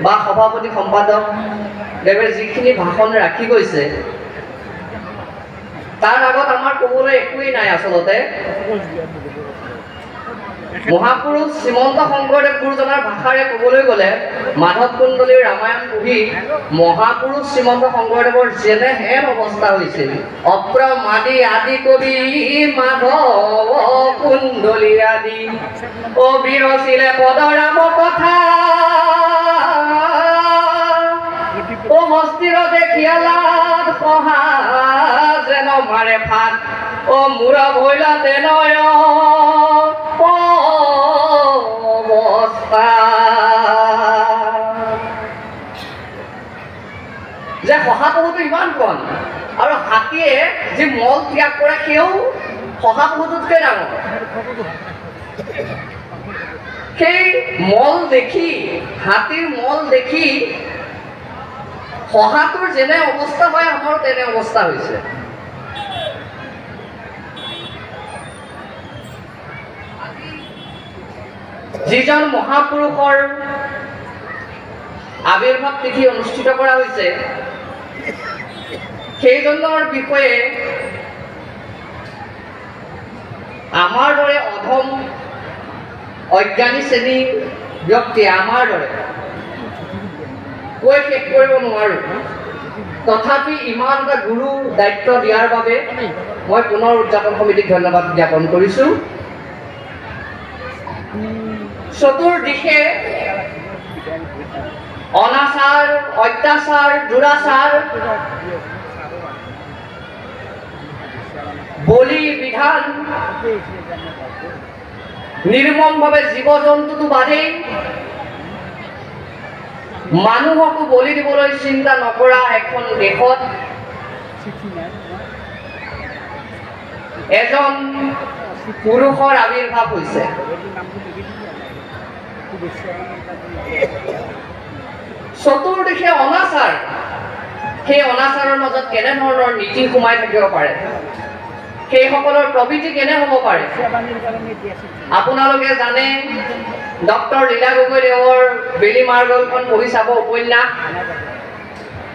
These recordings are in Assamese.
বা সভাপতি সম্পাদক দেৱে যিখিনি ভাষণ ৰাখি গৈছে তাৰ আগত আমাৰ ক'বলৈ একোৱেই নাই আচলতে মহাপুৰুষ শ্ৰীমন্ত শংকৰদেৱ গুৰুজনাৰ ভাষাৰে ক'বলৈ গ'লে মাধৱ কুণ্ডলীৰ ৰামায়ণ পঢ়ি মহাপুৰুষ শ্ৰীমন্ত শংকৰদেৱৰ যেনেহেন অৱস্থা হৈছিল অপ্ৰমাদী আদি কবি মাধৱ কুণ্ডলী আদি অবিৰচিলে পদৰাম কথা ও মস্তিৰ দেখিয়ালাত সহা যেন মাৰে ফাট ও মূৰ ভৈলা তেনয় যে শহাপহুটো ইমান কণ আৰু হাতীয়ে যি মল ত্যাগ কৰে সেও শহাপহুটোতকৈ ডাঙৰ সেই মল দেখি হাতীৰ মল দেখি শহাটোৰ যেনে অৱস্থা হয় আমাৰ তেনে অৱস্থা হৈছে যিজন মহাপুৰুষৰ আবিৰ্ভাৱ তিথি অনুষ্ঠিত কৰা হৈছে সেইজনৰ বিষয়ে আমাৰ দৰে অধম অজ্ঞানী শ্ৰেণীৰ ব্যক্তি আমাৰ দৰে কৈ শেষ কৰিব নোৱাৰো তথাপি ইমান এটা গুৰু দায়িত্ব দিয়াৰ বাবে মই পুনৰ উদযাপন সমিতিক ধন্যবাদ জ্ঞাপন কৰিছো চতুৰ্দিশে অনাচাৰ অত্যাচাৰ দুৰাচাৰ বলি বিধান নিৰ্মমভাৱে জীৱ জন্তুটো বাদেই মানুহকো বলি দিবলৈ চিন্তা নকৰা এখন দেশত এজন পুৰুষৰ আবিৰ্ভাৱ হৈছে চতুৰ্দিশে অনাচাৰ সেই অনাচাৰৰ মাজত কেনেধৰণৰ নীতি সোমাই থাকিব পাৰে সেইসকলৰ প্ৰবৃত্তি কেনে হ'ব পাৰে আপোনালোকে জানে ডক্টৰ লীলা গগৈদেৱৰ বেলি মাৰ্গলখন পঢ়ি চাব উপন্যাস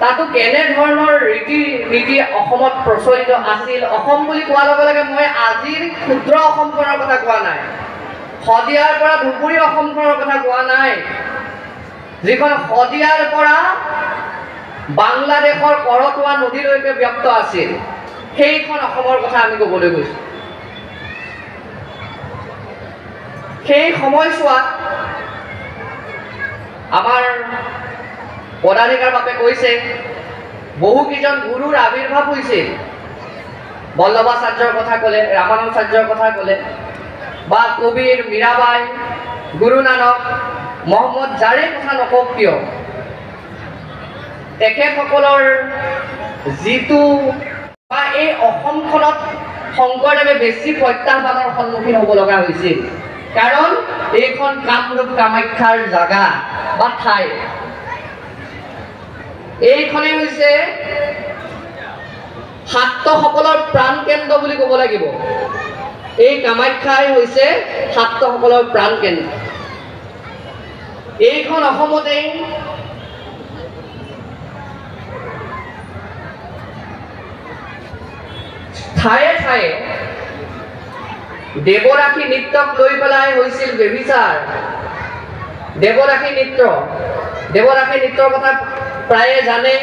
তাতো কেনেধৰণৰ ৰীতি নীতি অসমত প্ৰচলিত আছিল অসম বুলি কোৱাৰ লগে লগে মই আজিৰ ক্ষুদ্ৰ অসমখনৰ কথা কোৱা নাই শদিয়াৰ পৰা ধুবুৰী অসমখনৰ কথা কোৱা নাই যিখন শদিয়াৰ পৰা বাংলাদেশৰ কৰতোৱা নদীলৈকে ব্যক্ত আছিল সেইখন অসমৰ কথা আমি ক'বলৈ গৈছো সেই সময়ছোৱাত আমাৰ পদাধিকাৰ বাপে কৈছে বহু কেইজন গুৰুৰ আবিৰ্ভাৱ হৈছিল বল্লভাচাৰ্যৰ কথা ক'লে ৰামানুজাচাৰ্যৰ কথা ক'লে বা কবিৰ মীৰাবাই গুৰু নানক মহম্মদ যাৰে কথা নকওক কিয় তেখেতসকলৰ যিটো বা এই অসমখনত শংকৰদেৱে বেছি প্ৰত্যাহ্বানৰ সন্মুখীন হ'ব লগা হৈছিল কাৰণ এইখন কামৰূপ কামাখ্যাৰ জাগা বা ঠাই এইখনেই হৈছে শাক্তসকলৰ প্ৰাণ কেন্দ্ৰ বুলি ক'ব লাগিব এই কামাখ্যাই হৈছে শাক্তসকলৰ প্ৰাণ কেন্দ্ৰ এইখন অসমতেই ঠায়ে ঠায়ে দেৱৰাশি নৃত্যক লৈ পেলাই হৈছিল বেবিচাৰ দেৱৰাশি নৃত্যৰ কথা প্ৰায়ে জানে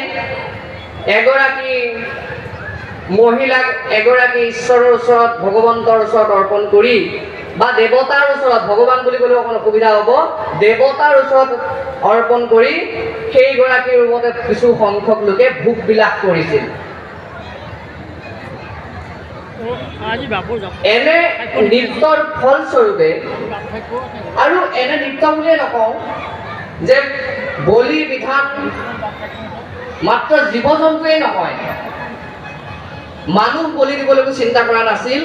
এগৰাকী মহিলাক এগৰাকী ঈশ্বৰৰ ওচৰত ভগৱন্তৰ ওচৰত অৰ্পণ কৰি বা দেৱতাৰ ওচৰত ভগৱান বুলি ক'লেও অকণ অসুবিধা হ'ব দেৱতাৰ ওচৰত অৰ্পণ কৰি সেইগৰাকীৰ ৰূপতে কিছু সংখ্যক লোকে ভোগ বিলাস কৰিছিল এনে নৃত্যৰ ফলস্বৰূপে আৰু এনে নৃত্য বুলিয়ে নকওঁ যে বলি বিধান মাত্ৰ জীৱ জন্তুৱেই নহয় মানুহ বলি দিবলৈকো চিন্তা কৰা নাছিল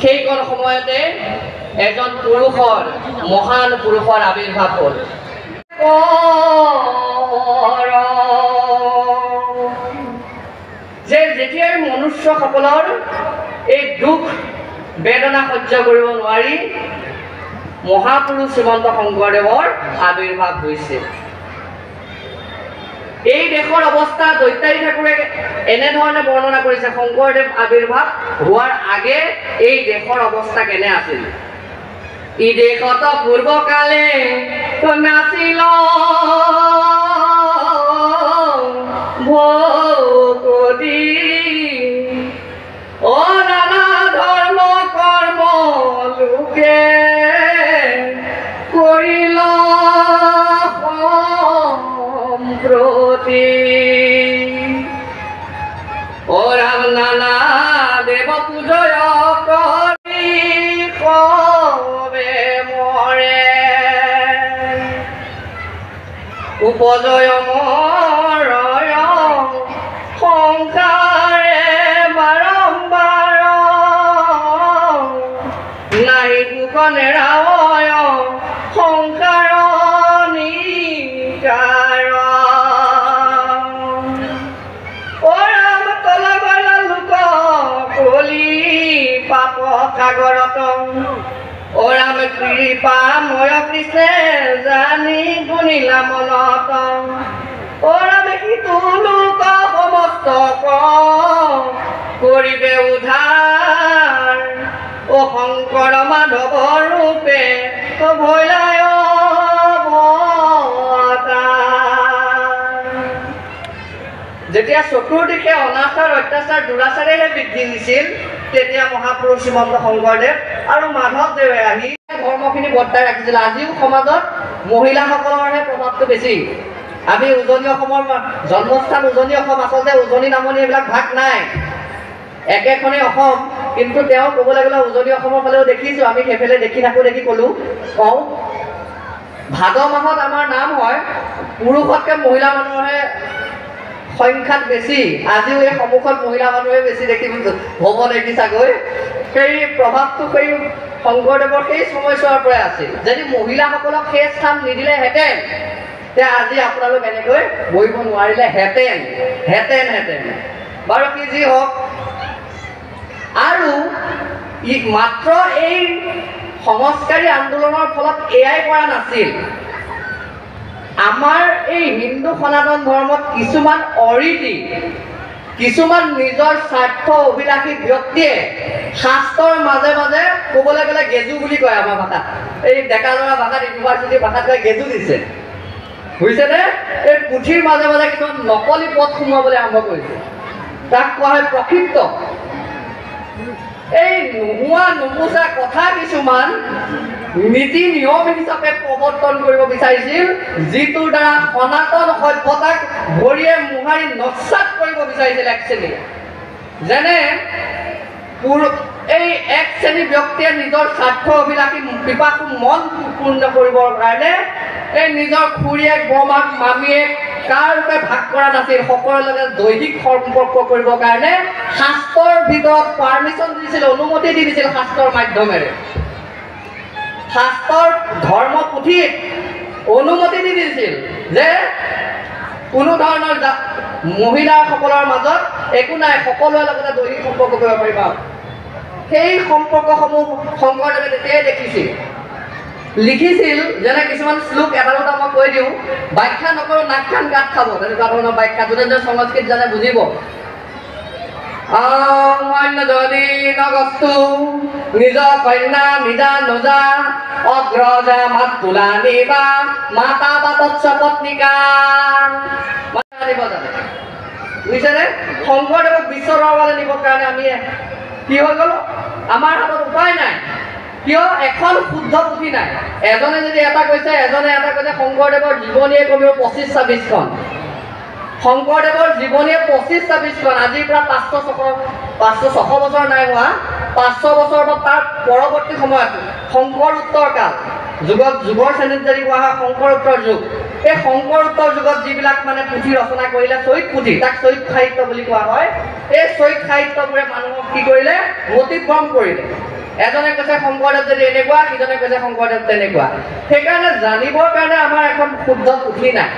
সেইকণ সময়তে এজন পুৰুষৰ মহান পুৰুষৰ আবিৰ্ভাৱ হ'ল যে যেতিয়াই মনুষ্যসকলৰ এই দুখ বেদনা সহ্য কৰিব নোৱাৰি মহাপুৰুষ শ্ৰীমন্ত শংকৰদেৱৰ আবিৰ্ভাৱ হৈছিল এই দেশৰ অৱস্থা দৈতাৰী ঠাকুৰে এনেধৰণে বৰ্ণনা কৰিছে শংকৰদেৱ আবিৰ্ভাৱ হোৱাৰ আগে এই দেশৰ অৱস্থা কেনে আছিল। ই দেশত পূৰ্বকালে নাছিল ভকতি অ নানা ধৰ্ম কৰ্ম লোকে কৰিল সম্প্ৰতি অ ৰাম নানা দেৱ পূজয় কৰি কবে মৰে উপজয় মৰয় সংসাৰে বাৰম্বাৰ নাহি কুক নেৰায় সংসাৰ নিকাৰ অ ৰাম তলগল লোক কলি পাপ সাগৰত অ ৰাম কৃপা ময় কৃষ্ণে জানি গুণিলা মনত অ ৰাম সিটো লোক সমস্ত কৰিবে উদ্ধাৰ অ শংকৰ মাধৱ ৰূপে ভৈলায় যেতিয়া চকুৰ দিশে অনাচাৰ অত্যাচাৰ দুৰাচাৰেহে বৃদ্ধি হৈছিল তেতিয়া মহাপুৰুষ শ্ৰীমন্ত শংকৰদেৱ আৰু মাধৱদেৱে আহি ধৰ্মখিনি বৰ্তাই ৰাখিছিল। আজিও সমাজত মহিলাসকলৰহে প্ৰভাৱটো বেছি। আমি উজনি অসমৰ জন্মস্থান উজনি অসম, আচলতে উজনি নামনি এইবিলাক ভাগ নাই, একেখনেই অসম, কিন্তু তেওঁ ক'বলৈ গ'লে উজনি অসমৰ ফালেও দেখিছোঁ, আমি সেইফালে দেখি থাকোঁ দেখি কওঁ ভাদ মাহত আমাৰ নাম হয়, পুৰুষতকৈ মহিলা মানুহৰহে সংখ্যাত বেছি। আজিও এই সন্মুখত মহিলা মানুহে বেছি দেখি হ'ব দেখিছাগৈ। সেই প্ৰভাৱটো সেই শংকৰদেৱৰ সেই সময়ছোৱাৰ পৰাই আছিল। যদি মহিলাসকলক সেই স্থান নিদিলেহেঁতেন তেতিয়া আজি আপোনালোক এনেকৈ বহিব নোৱাৰিলেহেঁতেন হেঁতেন বাৰু কি যি হওক। আৰু মাত্ৰ এই সংস্কাৰী আন্দোলনৰ ফলত এয়াই কৰা নাছিল, আমাৰ এই হিন্দু সনাতন ধৰ্মত কিছুমান অৰীতি, কিছুমান নিজৰ স্বাৰ্থ অভিলাষী ব্যক্তিয়ে শাস্ত্ৰৰ মাজে মাজে ক'বলৈ গ'লে গেজু বুলি কয় আমাৰ ভাষাত, এই ডেকা ল'ৰা ভাষাত ইউনিভাৰ্চিটিৰ ভাষাত কয় গেজু দিছে, বুজিছেনে? এই পুথিৰ মাজে মাজে কিছুমান নকলি পথ সোমোৱাবলৈ আৰম্ভ কৰিছে, তাক কোৱা হয় প্ৰক্ষিপ্ত। এই নোহোৱা নুপুচা কথা কিছুমান নীতি নিয়ম হিচাপে প্ৰৱৰ্তন কৰিব বিচাৰিছিল, যিটোৰ দ্বাৰা সনাতন সভ্যতাক ভৰিয়ে মোহাৰি নস্যাৎ কৰিব বিচাৰিছিল এক শ্ৰেণীয়ে। যেনে এই এক শ্ৰেণী ব্যক্তিয়ে নিজৰ স্বাৰ্থ অভিলাষী পিপাসু মন পূৰ্ণ কৰিবৰ কাৰণে এই নিজৰ খুৰীয়েক বৰমাক মামীয়েক কাৰোকে ভাগ কৰা নাছিল, সকলোৰে লগত দৈহিক সম্পৰ্ক কৰিবৰ কাৰণে শাস্ত্ৰৰ ভিতৰত পাৰ্মিশ্যন দিছিল, অনুমতি দি দিছিল শাস্ত্ৰৰ মাধ্যমেৰে। শাস্ত্ৰৰ ধৰ্ম পুথিত অনুমতি দি দিছিল যে কোনো ধৰণৰ মহিলাসকলৰ মাজত একো নাই, সকলোৰে লগতে দৈহিক সম্পৰ্ক কৰিব পাৰিবা। সেই সম্পৰ্কসমূহ শংকৰদেৱে তেতিয়াই দেখিছিল, লিখিছিল। যেনে কিছুমান শ্লোক এটা দুটা মই কৈ দিওঁ, ব্যাখ্যা নকৰোঁ, নাক কাণ গাঁত খাব, তেনেকুৱা ধৰণৰ ব্যাখ্যা যোনে যোনে সংস্কৃত জানে বুজিব। অন্য যদি নগস্তু নিজ কন্যা নিজা নজা অগ্ৰজা মাত তোলা নিবা মাতা বাতৎস পত্নিকা আনিব জানে, বুজিছেনে? শংকৰদেৱক বিশ্ব দৰবাৰলৈ নিবৰ কাৰণে আমি কি হৈ গ'ল, আমাৰ হাতত উপায় নাই। কিয়? এখন শুদ্ধ পুথি নাই। এজনে যদি এটা কৈছে, এজনে এটা কৈছে। শংকৰদেৱৰ জীৱনীয়ে কমেও 25-26খন, শংকৰদেৱৰ জীৱনীয়ে 25-26খন, আজিৰ পৰা 500-600 বছৰ নাই হোৱা, 500 বছৰ বা তাৰ পৰৱৰ্তী সময়ত শংকৰ উত্তৰ কাল যুগত, যুগৰ শ্ৰেণীত যদি কোৱা হয় শংকৰ উত্তৰ যুগ, এই শংকৰ উত্তৰ যুগত যিবিলাক মানে পুথি ৰচনা কৰিলে, চৈত পুথি, তাক চৈত সাহিত্য বুলি কোৱা হয়। এই চৈত সাহিত্যবোৰে মানুহক কি কৰিলে, মতিভ্ৰম কৰিলে। এজনে কৈছে শংকৰদেৱ যদি এনেকুৱা, সিজনে কৈছে শংকৰদেৱ তেনেকুৱা। সেইকাৰণে জানিবৰ কাৰণে আমাৰ এখন শুদ্ধ পুথি নাই।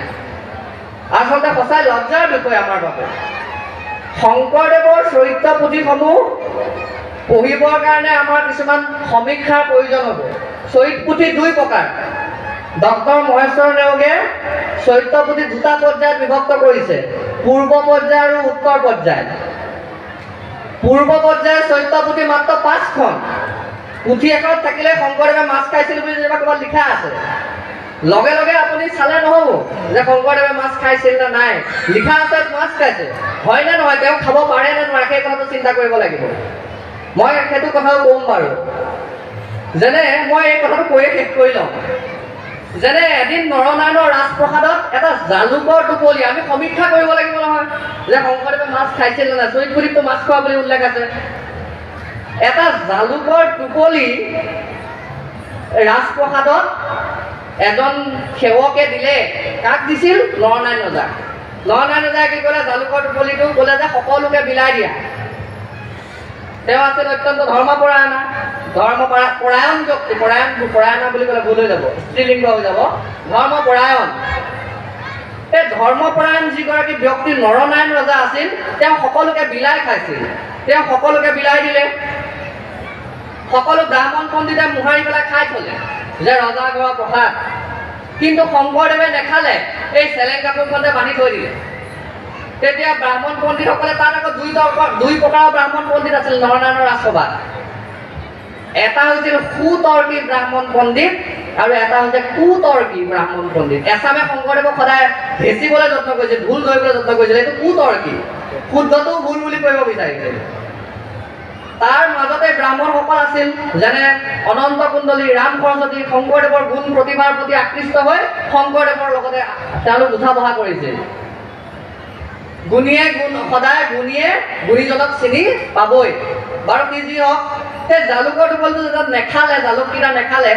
আচলতে সঁচাই লজ্জাৰ বিষয় আমাৰ বাবে। শংকৰদেৱৰ চৰিত্ৰ পুথিসমূহ পঢ়িবৰ কাৰণে আমাৰ কিছুমান সমীক্ষাৰ প্ৰয়োজন হ'ব। চৰিত পুথি দুই প্ৰকাৰ, ডক্টৰ মহেশ্বৰ নেওগে চৈত্য পুথি দুটা পৰ্যায়ত বিভক্ত কৰিছে, পূৰ্ব পৰ্যায় আৰু উত্তৰ পৰ্যায়। পূৰ্ব পৰ্যায়ৰ চৈত্য পুথি মাত্ৰ 5খন। পুথি এখনত থাকিলে শংকৰদেৱে মাছ খাইছিল বুলি যেনিবা ক'ৰবাত লিখা আছে, লগে লগে আপুনি চালে নহ'ব যে শংকৰদেৱে মাছ খাইছিল নে নাই। লিখা আছে মাছ খাইছে, হয় নে নহয়, তেওঁ খাব পাৰে নে নোৱাৰে সেই কথাটো চিন্তা কৰিব লাগিব। মই সেইটো কথাও ক'ম বাৰু। যেনে মই এই কথাটো কৈয়ে শেষ কৰি লওঁ। যেনে এদিন নৰনাৰায়ণৰ ৰাজপ্ৰসাদত এটা জালুকৰ টোপলি, আমি সমীক্ষা কৰিব লাগিব নহয় যে শংকৰদেৱে মাছ খাইছিল নে নাই। চৈত পুথিতটো মাছ খোৱা বুলি উল্লেখ আছে। এটা জালুকৰ টোপলি ৰাজপ্ৰসাদত এজন সেৱকে দিলে। কাক দিছিল? নৰনাৰায়ণ ৰজাক। নৰনাৰায়ণ ৰজাই কি ক'লে? জালুকৰ টোপলিটো ক'লে যে সকলোকে বিলাই দিয়া। তেওঁ আছিল অত্যন্ত ধৰ্মপৰায়ণা, ধৰ্মপৰায়ণ ব্যক্তি। পৰায়ণা বুলি ক'লে ভুল হৈ যাব, স্ত্ৰীলিংগ হৈ যাব। ধৰ্মপৰায়ণ। এই ধৰ্মপৰায়ণ যিগৰাকী ব্যক্তি নৰনাৰায়ণ ৰজা আছিল, তেওঁ সকলোকে বিলাই খাইছিল। তেওঁ সকলোকে বিলাই দিলে। সকলো ব্ৰাহ্মণ পণ্ডিতে মোহাৰি পেলাই খাই থলে যে ৰজা ঘৰৰ প্ৰসাদ। কিন্তু শংকৰদেৱে নেখালে, এই চেলেং কাপোৰখনতে বান্ধি থৈ দিলে। তেতিয়া ব্ৰাহ্মণ পণ্ডিতসকলে, তাত আকৌ দুই প্ৰকাৰৰ ব্ৰাহ্মণ পণ্ডিত আছিল নৰনাৰায়ণৰ ৰাজসভাত। এটা হৈছিল সুতৰ্কী ব্ৰাহ্মণ পণ্ডিত আৰু এটা হৈছে কুতৰ্কী ব্ৰাহ্মণ পণ্ডিত। এছামে শংকৰদেৱক সদায় হেঁচিবলৈ যত্ন কৰিছিল, ভুল ধৰিবলৈ যত্ন কৰিছিল। এইটো কুতৰ্কী, শুদ্ধটো ভুল বুলি কৰিব বিচাৰিছিল। তাৰ মাজতে ব্ৰাহ্মণসকল আছিল, যেনে অনন্ত কুণ্ডলী, ৰাম সৰস্বতী, শংকৰদেৱৰ গুণ প্ৰতিভাৰ প্ৰতি আকৃষ্ট হৈ শংকৰদেৱৰ লগতে তেওঁলোক উঠা বহা কৰিছিল। গুণীয়ে সদায় গুণীজনক চিনি পাবই। বাৰু কি যি হওক, সেই জালুকৰ টোপলিটো যেতিয়া নেখালে, জালুককেইটা নেখালে,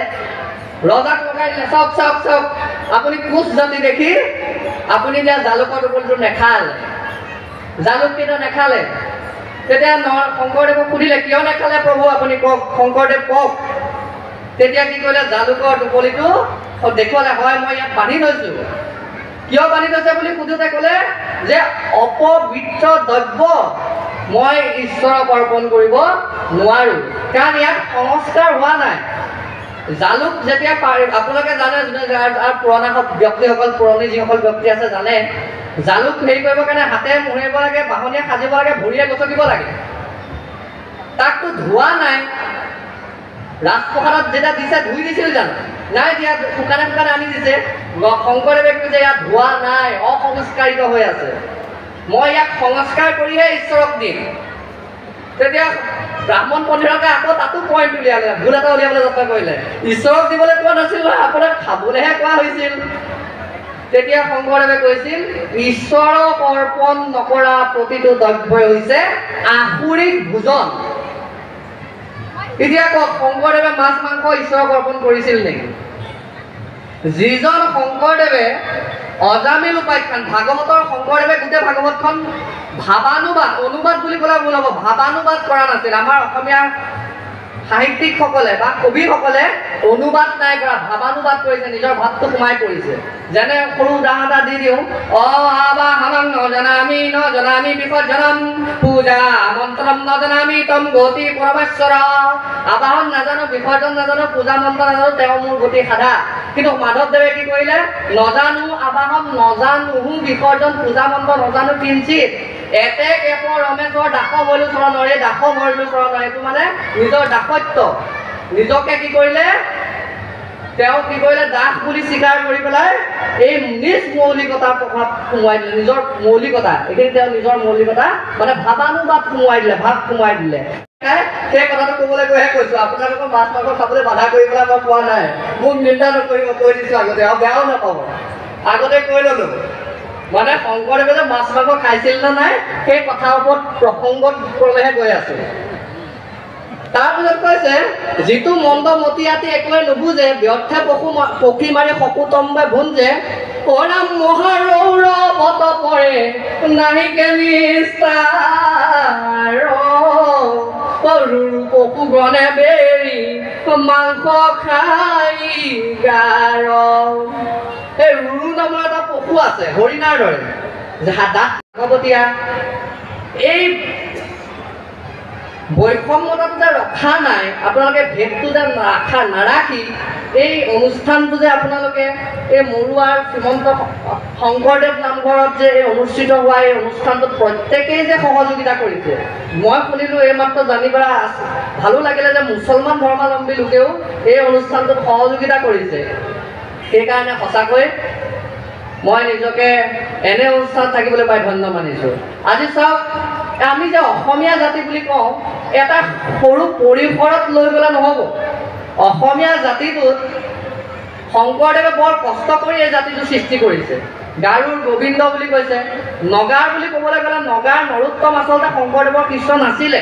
ৰজাক লগাই দিলে, চাওক চাওক চাওক, আপুনি কোচ জাতি দেখি আপুনি এতিয়া জালুকৰ টোপলিটো নেখালে, জালুককেইটা নেখালে। তেতিয়া শংকৰদেৱক সুধিলে, কিয় নেখালে প্ৰভু আপুনি কওক, শংকৰদেৱ কওক। তেতিয়া কি কৰিলে? জালুকৰ টোপলিটো দেখুৱালে, হয় মই ইয়াত বান্ধি থৈছোঁ। কিয় বান্ধি থৈছে বুলি সোধোতে ক'লে যে অপবিত্ৰ দ্ৰব্য মই ঈশ্বৰক অৰ্পণ কৰিব নোৱাৰোঁ, কাৰণ ইয়াত সংস্কাৰ হোৱা নাই। জালুক যেতিয়া আপোনালোকে জানে, পুৰণা ব্যক্তিসকল, পুৰণি যিসকল ব্যক্তি আছে জানে, জালুক হেৰি কৰিবৰ কাৰণে হাতে মোহাৰিব লাগে, বাহনীয়ে সাজিব লাগে, ভৰিয়ে গচকিব লাগে। তাকতো ধোৱা নাই। ৰাজপ্ৰসাদত যেতিয়া দিছে ধুই দিছিল জানো? নাই দিয়া, শুকানে শুকানে আনি দিছে। শংকৰদেৱে কৈছে ইয়াত ধোৱা নাই, অসংস্কাৰিত হৈ আছে, মই ইয়াক সংস্কাৰ কৰিহে ঈশ্বৰক দিম। তেতিয়া ব্ৰাহ্মণ পণ্ডিতকে আকৌ তাতো পইণ্ট উলিয়ালে, ভুল এটা উলিয়াবলৈ যত্ন কৰিলে। ঈশ্বৰক দিবলৈ কোৱা নাছিল নহয়, আপোনাক খাবলৈহে কোৱা হৈছিল। তেতিয়া শংকৰদেৱে কৈছিল, ঈশ্বৰক অৰ্পণ নকৰা প্ৰতিটো দ্ৰব্যই হৈছে আসুৰিক ভোজন। এতিয়া কওক, শংকৰদেৱে মাছ মাংস ঈশ্বৰক অৰ্পণ কৰিছিল নেকি? যিজন শংকৰদেৱে অজামিল উপাখ্যান, ভাগৱতৰ শংকৰদেৱে গোটেই ভাগৱতখন ভাৱানুবাদ, অনুবাদ বুলি ক'লে ভুল হ'ব, ভাৱানুবাদ কৰা নাছিল। আমাৰ অসমীয়া সাহিত্যিকসকলে বা কবিসকলে অনুবাদ নাই কৰা, ভাৱানুবাদ কৰিছে, নিজৰ ভাৱটো সোমাই পৰিছে। যেনে সৰু উদাহৰণ এটা দি দিওঁ, অবাহনং নজনামি নজনামি বিপজ্জনম পূজা মন্ত্ৰম নজনামি তম গতি পৰমেশ্বৰ। আবাহন নাজানো, বিসৰ্জন নাজানো, পূজা মন্ত্ৰ নাজানো, তেওঁ মোৰ গতি সাধা। কিন্তু মাধৱদেৱে কি কৰিলে? নজানো আবাহন, নজানো বিসৰ্জন, পূজা মন্ত্ৰ নজানো কিঞ্চিত, এতে কেপ ৰমেশৰ দাস ভৈলো চৰণৰ, এই দাস ভৈলো চৰণৰ, এইটো মানে নিজৰ দাসত্ব। নিজকে কি কৰিলে? তেওঁ কি কৰিলে? দাস বুলি স্বীকাৰ কৰি পেলাই এই নিজ মৌলিকতাৰ প্ৰভাৱ সোমোৱাই দিলে, নিজৰ মৌলিকতা। এইখিনি তেওঁ নিজৰ মৌলিকতা মানে ভাৱানুবাদ সোমোৱাই দিলে, ভাৱ সোমোৱাই দিলে। সেই কথাটো ক'বলৈ গৈহে কৈছোঁ, আপোনালোকৰ মাছ মাংস খাবলৈ বাধা কৰি পেলাই মই কোৱা নাই, মোক নিন্দা নকৰিব, কৈ দিছোঁ আগতে, আৰু বেয়াও নাপাব, আগতে কৈ ল'লোঁ। মানে শংকৰদেৱে যে মাছ মাংস খাইছিল নে নাই সেই কথাৰ ওপৰত প্ৰসংগত ক'লেহে গৈ আছোঁ। তাৰপিছত কৈছে, যিটো মন্দ মতিয়াতি একোৱে নুবুজে, ব্যৰ্থে পক্ষী মাৰি শকুতম্বে ভুঞ্জে, অৰাম মহাৰৌৰৱত পৰে নাহিকে নিস্তাৰ, পশু গণে বেৰি মাংস খাই গাৰ। এই ৰুৰু নামৰ এটা পশু আছে, হৰিণাৰ দৰে, দাঁত ভাগৱতীয়া। এই বৈষম্যতাটো যে ৰখা নাই, আপোনালোকে ভেদটো যে নাৰাখি এই অনুষ্ঠানটো যে আপোনালোকে এই মৰুৱাৰ শ্ৰীমন্ত শংকৰদেৱ নামঘৰত যে এই অনুষ্ঠিত হোৱা এই অনুষ্ঠানটোত প্ৰত্যেকেই যে সহযোগিতা কৰিছে। মই শুনিলোঁ এইমাত্ৰ জানিবা ভালো লাগিলে যে মুছলমান ধৰ্মাৱলম্বী লোকেও এই অনুষ্ঠানটোত সহযোগিতা কৰিছে। সেইকাৰণে সঁচাকৈ মই নিজকে এনে অনুষ্ঠান থাকিবলৈ পাই ধন্য মানিছোঁ। আজি চাওক, আমি যে অসমীয়া জাতি বুলি কওঁ, এটা সৰু পৰিসৰত লৈ গ'লে নহ'ব। অসমীয়া জাতিটোত শংকৰদেৱে বৰ কষ্ট কৰি এই জাতিটো সৃষ্টি কৰিছে। গাৰুৰ গোবিন্দ বুলি কৈছে। নগাৰ বুলি ক'বলৈ গ'লে নগাৰ নৰোত্তম আচলতে শংকৰদেৱৰ শিষ্য নাছিলে,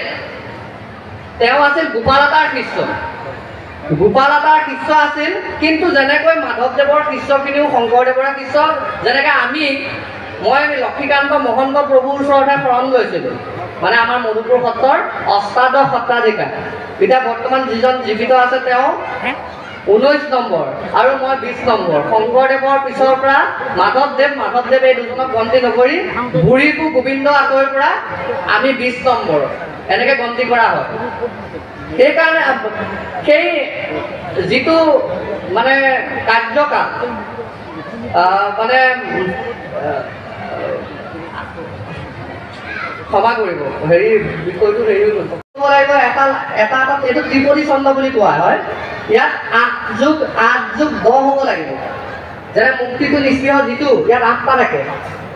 তেওঁ আছিল গোপালতাৰ শিষ্য। গোপালতাৰ শিষ্য আছিল, কিন্তু যেনেকৈ মাধৱদেৱৰ শিষ্যখিনিও শংকৰদেৱৰে শিষ্য, যেনেকৈ মই লক্ষীকান্ত মহন্ত প্ৰভুৰ ওচৰতহে শৰণ লৈছিলোঁ, মানে আমাৰ মধুপুৰ সত্ৰৰ অষ্টাদশ সত্ৰাধিকাৰ। এতিয়া বৰ্তমান যিজন জীৱিত আছে তেওঁ 19 নম্বৰ আৰু মই 20 নম্বৰ। শংকৰদেৱৰ পিছৰ পৰা মাধৱদেৱ এই দুজনক গন্তি নকৰি বুঢ়ীকো গোবিন্দ আঁতৰৰ পৰা আমি 20 নম্বৰ এনেকৈ গন্তি কৰা হয়। সেইকাৰণে সেই যিটো মানে কাৰ্যকাল মানে ক্ষমা কৰিব, বিষয়টো এটা এইটো ত্ৰিপদী ছন্দ বুলি কোৱা হয়। ইয়াত 8 যোগ 10 হ'ব লাগিব। যেনে মুক্তিটো নিস্পৃহ যিটো ইয়াত 8টা থাকে,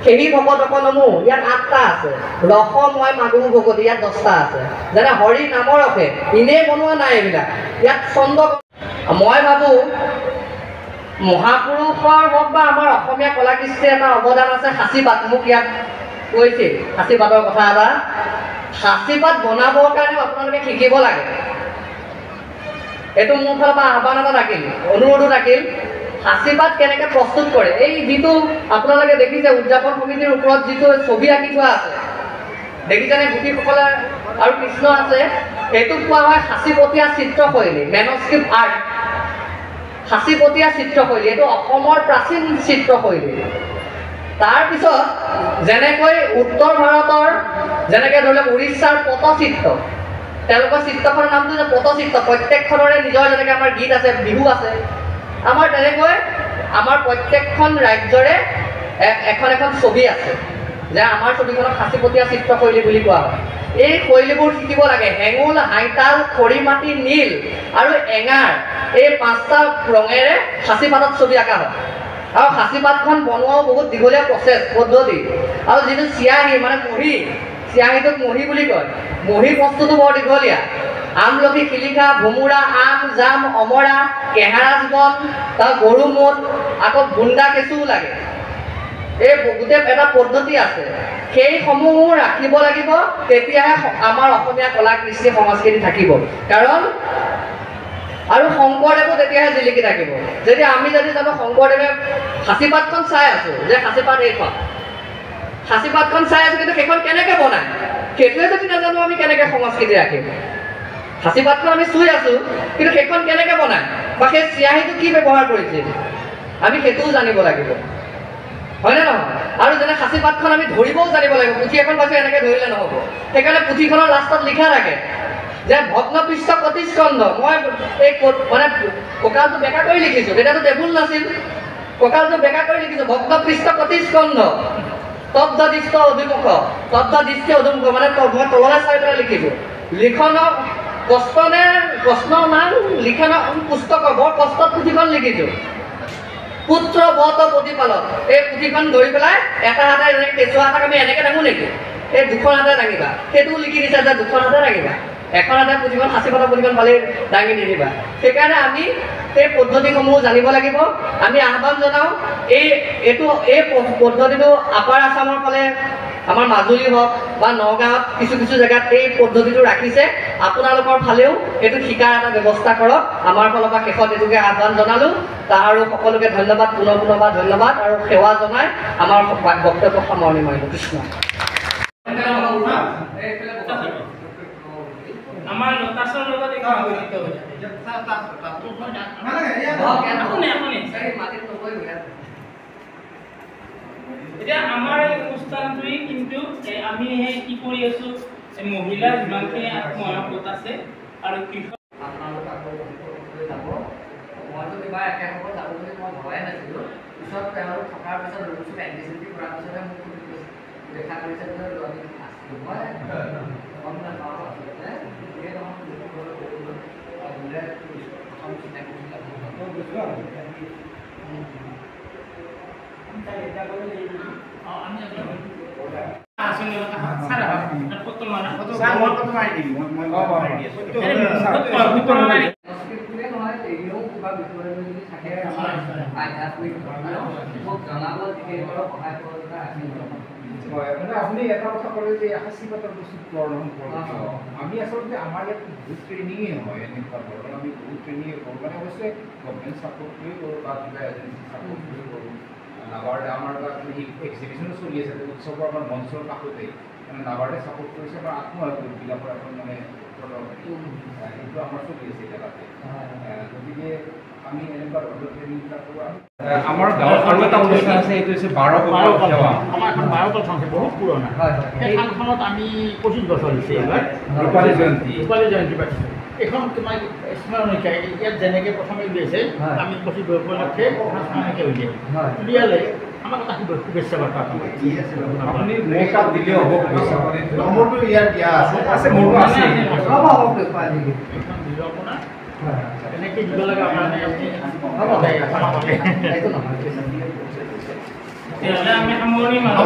সেই ভকতকলমো ইয়াত 8টা আছে, ৰস মই মাগুৰ ভকতি ইয়াত 10টা আছে। যেনে হৰি নামৰ ৰসে এনেই বনোৱা নাই এইবিলাক, ইয়াত ছন্দ। মই ভাবোঁ মহাপুৰুষৰ হওক বা আমাৰ অসমীয়া কলা কৃষ্টিৰ এটা অৱদান আছে সাঁচিপাত। মোক ইয়াত কৈছিল সাঁচিপাতৰ কথা এটা। সাঁচিপাত বনাবৰ কাৰণেও আপোনালোকে শিকিব লাগে। এইটো মোৰ ফালৰ পৰা আহ্বান এটা থাকিল, অনুৰোধো থাকিল। সাঁচিপাত কেনেকৈ প্ৰস্তুত কৰে, এই যিটো আপোনালোকে দেখিছে উদযাপন সমিতিৰ ওপৰত যিটো ছবি আঁকি থোৱা আছে, দেখিছেনে? গোপীসকলে আৰু কৃষ্ণ আছে, সেইটো কোৱা হয় সাঁচিপতীয়া চিত্ৰশৈলী, মেনস্ক্ৰিপ্ট আৰ্ট। সাঁচিপতীয়া চিত্ৰশৈলী এইটো অসমৰ প্ৰাচীন চিত্ৰশৈলী। তাৰপিছত যেনেকৈ উত্তৰ ভাৰতৰ যেনেকৈ ধৰি লওক উৰিষ্যাৰ পটচিত্ৰ, তেওঁলোকৰ চিত্ৰখনৰ নামটো যে পটচিত্ৰ, প্ৰত্যেকখনৰে নিজৰ যেনেকৈ আমাৰ গীত আছে, বিহু আছে, আমাৰ তেনেকৈ আমাৰ প্ৰত্যেকখন ৰাজ্যৰে এখন ছবি আছে, যে আমাৰ ছবিখনক সাঁচিপতীয়া চিত্ৰশৈলী বুলি কোৱা হয়। এই শৈলীবোৰ শিকিব লাগে। হেঙুল, হাইতাল, খৰি মাটি, নীল আৰু এঙাৰ, এই 5টা ৰঙেৰে সাঁচিপাতত ছবি আঁকা হয়। আৰু সাঁচিপাতখন বনোৱাও বহুত দীঘলীয়া প্ৰচেছ পদ্ধতি। আৰু যিটো চিয়াহী মানে মহি, চিয়াহীটোক মহি বুলি কয়, মহি বস্তুটো বৰ দীঘলীয়া। আমলখি, শিলিখা, ভোমোৰা, আম, জাম, অমৰা, কেহাৰাজ বন, তাৰ গৰু মুঠ, আকৌ বুন্দা কেঁচুও লাগে। এই গোটেই এটা পদ্ধতি আছে, সেইসমূহ ৰাখিব লাগিব, তেতিয়াহে আমাৰ অসমীয়া কলা কৃষ্টি সংস্কৃতি থাকিব। কাৰণ আৰু শংকৰদেৱো তেতিয়াহে জিলিকি থাকিব। যদি আমি জানো শংকৰদেৱে সাঁচিপাতখন চাই আছোঁ, যে সাঁচিপাত এইখন, সাঁচিপাতখন চাই আছোঁ, কিন্তু সেইখন কেনেকৈ বনায় সেইটোৱে যদি নাজানো আমি কেনেকৈ সংস্কৃতি ৰাখিম। সাঁচিপাতখন আমি চুই আছোঁ, কিন্তু সেইখন কেনেকৈ বনায় বা সেই চিয়াহীটো কি ব্যৱহাৰ কৰিছিল আমি সেইটোও জানিব লাগিব, হয়নে নহয়? আৰু যেনে সাঁচিপাতখন আমি ধৰিবও জানিব লাগিব। পুথি এখন পাইছোঁ এনেকৈ ধৰিলে নহ'ব। সেইকাৰণে পুথিখনৰ লাষ্টত লিখা থাকে যে ভগ্নপৃষ্ঠ প্ৰতিস্কন্ধ। মই এই মানে কঁকালটো বেকা কৰি লিখিছোঁ, তেতিয়াতো টেবুল নাছিল, কঁকালটো বেকা কৰি লিখিছোঁ, ভগ্নপৃষ্ঠ প্ৰতিস্কন্ধ তব্দদৃষ্ট অভিমুখ, তব্দদৃষ্টি অভিমুখ, মানে মই তললৈ চাই পেলাই লিখিছোঁ। লিখনৰ প্ৰশ্ন নাম লিখন পুস্তক, বৰ কষ্টত পুথিখন লিখিছোঁ। পুত্ৰ বত প্ৰতিপালক, এই পুথিখন ধৰি পেলাই এটা হাতে কেঁচুৱা এটাক আমি এনেকৈ দাঙো নেকি? এই 2খন হাতে দাঙিবা, সেইটোও লিখি দিছে যে 2খন হাতে দাঙিবা, এখন হাতে পুথিখন সাঁচিপাতৰ পুথিখন পালেই দাঙি নিদিবা। সেইকাৰণে আমি এই পদ্ধতিসমূহ জানিব লাগিব। আমি আহ্বান জনাওঁ, এই পদ্ধতিটো আপাৰ আছামৰ ফালে আমাৰ মাজুলী হওক বা নগাঁৱত কিছু জেগাত এই পদ্ধতিটো ৰাখিছে। আপোনালোকৰ ফালেও এইটো শিকাৰ এটা ব্যৱস্থা কৰক। আমাৰ ফালৰ পৰা শেষত এইটোকে আহ্বান জনালোঁ। আৰু সকলোকে ধন্যবাদ, পুনৰবাৰ ধন্যবাদ আৰু সেৱা জনাই আমাৰ বক্তব্য সামৰণি মাৰিলোঁ। কৃষ্ণ। আমাৰ লতাছৰ লগত এতিয়া আমাৰ এই অনুষ্ঠানটোৱে কিন্তু আমি কি কৰি আছোঁ এই মহিলা যিমানখিনি মহিলা গোট আছে আৰু কৃষক আপোনালোক আকৌ যাব মইতো এইবাৰ একেসময়ত যাব বুলি মই ভবাই নাছিলোঁ পিছত তেওঁলোক থকাৰ পিছত ৰুমটো এণ্টিচিপেট কৰাৰ পিছতহে মোক দেখা কৰিছে যে আমি আছিলোঁ মই গম নাপাওঁ আচলতে এই প্ৰথম চিনাকি আপুনি এটা কথা ক'লে যে সাঁচিপাতৰ বস্তু প্ৰণয়ন আমি আচলতে আমাৰ ইয়াত বহুত ট্ৰেইনিঙে হয় এনেকুৱা ধৰণৰ আমি বহুত ট্ৰেইনিঙে কৰোঁ মানে অৱশ্যে গভৰ্ণমেণ্ট ছাপোৰ্ট কৰি কৰোঁ বা কিবা এজেঞ্চি ছাপোৰ্ট কৰি কৰোঁ নাবাৰ্ডে আমাৰ তাত এক্সিবিশ্যনো চলি আছে উৎসৱৰ আমাৰ মঞ্চৰ কাষতেই মানে নাবাৰ্ডে ছাপোৰ্ট কৰিছে আমাৰ আত্মসহায়ক গোটবিলাকৰ এখন মানে সেইটো আমাৰ চলি আছে এতিয়া তাতে গতিকে আমি এনেকুৱা ধৰণৰ ট্ৰেইনিংবিলাক কৰোঁ আমাৰ গাঁৱত আৰু এটা অনুষ্ঠান আছে এইটো হৈছে 12 সেৱা আমাৰ এখন 12 থান আছে বহুত পুৰণা সেই থানখনত আমি 25 বছৰ হৈছে এইবাৰ ৰূপালী জয়ন্তী পাতিছোঁ এখন তোমাৰ স্মৰণিকা ইয়াত যেনেকৈ প্ৰথমে উলিয়াইছে আমি 25 বছৰ উপলক্ষে স্মৰণিকা উলিয়ালে আমাক এটা শুভেচ্ছা বাৰ্তা আপুনি মোক তাত দিলেও হ'ব শুভেচ্ছা মানে নম্বৰটো ইয়াত দিয়া আছে মোৰটো আছে এখন দিলোঁ আপোনাৰ এনেকৈ দিব লাগে আপোনাৰ তেতিয়াহ'লে আমি সামৰণি মাৰোঁ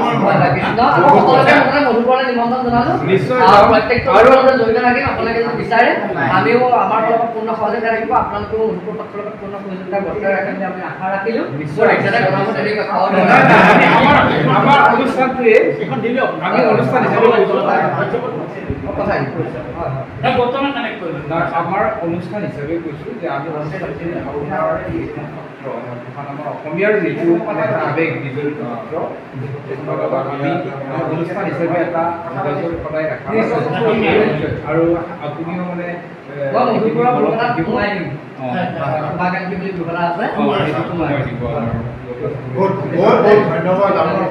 আমিও আমাৰ লগত পূৰ্ণ সহযোগিতা ৰাখিব আপোনালোকেও মধুপুৰ পত্ৰৰ লগত পূৰ্ণ সহযোগিতা বৰ্তাই ৰাখিম বুলি আমি আশা ৰাখিলোঁ আমাৰ অনুষ্ঠানটোৱে এখন দিলেও আমি অনুষ্ঠান হিচাপে বৰ্তমান কানেক্ট কৰিলোঁ আমাৰ অনুষ্ঠান হিচাপে কৈছোঁ যে আমি আপোনাৰ আমাৰ অসমীয়াৰ যিটো মানে এটা আৱেগ নিজৰ সত্ৰ আমি অনুষ্ঠান হিচাপে এটা সদায় ৰাখা আৰু আপুনিও মানে বহুত ধন্যবাদ আপোনাৰ